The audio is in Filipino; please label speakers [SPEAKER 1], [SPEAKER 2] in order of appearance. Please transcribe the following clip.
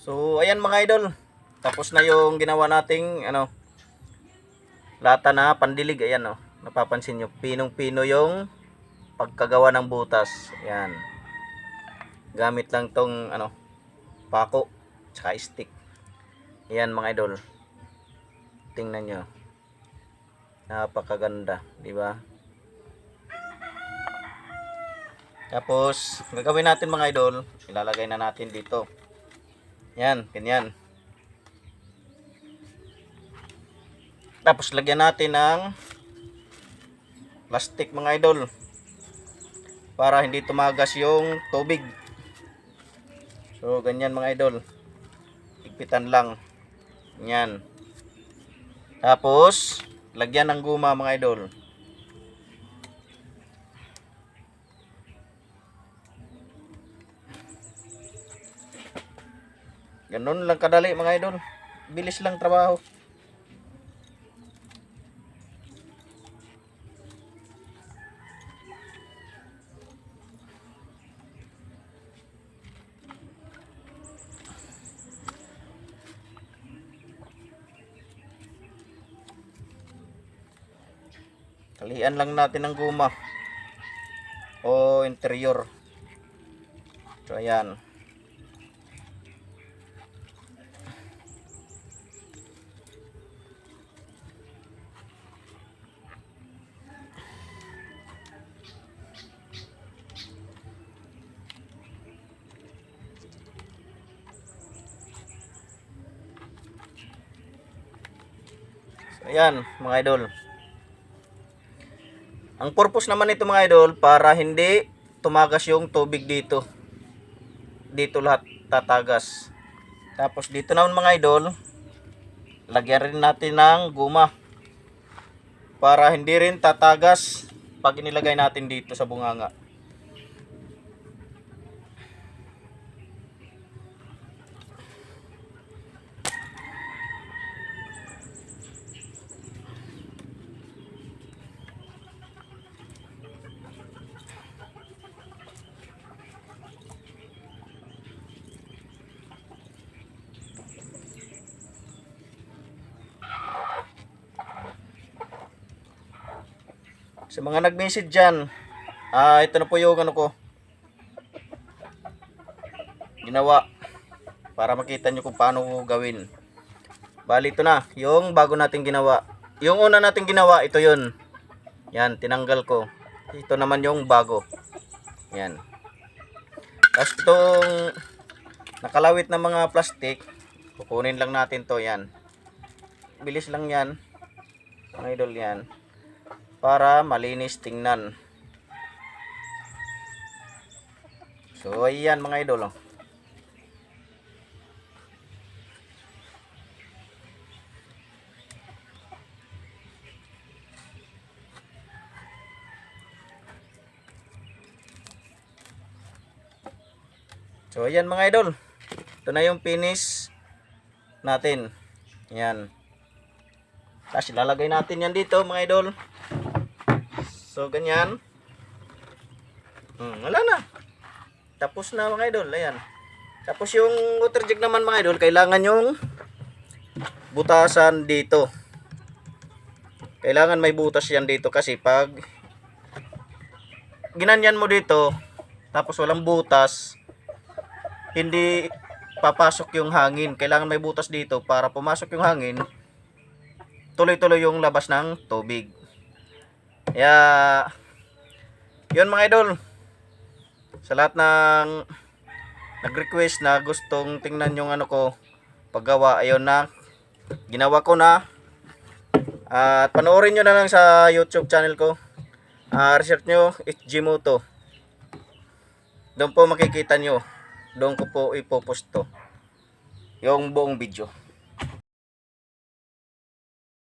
[SPEAKER 1] So ayan mga idol, tapos na yung ginawa nating lata na pandilig. Ayan napapansin nyo, pinong-pino yung pagkagawa ng butas. Ayan, gamit lang tong pako tsaka stick. Ayan mga idol, tingnan nyo, napakaganda, di ba? Tapos gagawin natin mga idol, ilalagay na natin dito. Yan, ganyan. Tapos lagyan natin ng plastic mga idol para hindi tumagas yung tubig. So ganyan mga idol, higpitan lang. Yan. Tapos lagyan ng guma mga idol. Ganun lang kadali mga idol, bilis lang trabaho. Kalian lang natin ng guma o interior. So ayan. So ayan mga idol. Ang purpose naman nito mga idol, para hindi tumagas yung tubig dito. Dito lahat tatagas. Tapos dito naman mga idol, lagyan rin natin ng guma para hindi rin tatagas pag inilagay natin dito sa bunganga. Sa mga nag-message dyan, ito na po yung ko ginawa para makita nyo kung paano gawin. Bali ito na yung bago natin ginawa. Yung una natin ginawa, ito yun. Yan, tinanggal ko. Ito naman yung bago. Yan. Tapos itong nakalawit na mga plastic, kukunin lang natin to. Yan, bilis lang yan mga idol, yan, para malinis tingnan. So ayan mga idol. So ayan mga idol, ito na yung finish natin. Yan. Tapos ilalagay natin yan dito mga idol. So ganyan. Wala na. Tapos na mga idol. Ayan. Tapos yung water jug naman mga idol, kailangan yung butasan dito. Kailangan may butas yan dito, kasi pag ginanyan mo dito tapos walang butas, hindi papasok yung hangin. Kailangan may butas dito para pumasok yung hangin, tuloy-tuloy yung labas ng tubig. Kaya yun mga idol, sa lahat ng nag-request na gustong tingnan yung ko paggawa, ayun na, ginawa ko na. At panoorin nyo na lang sa YouTube channel ko. Research nyo HG Moto, doon po makikita nyo. Doon ko po ipopost to yung buong video.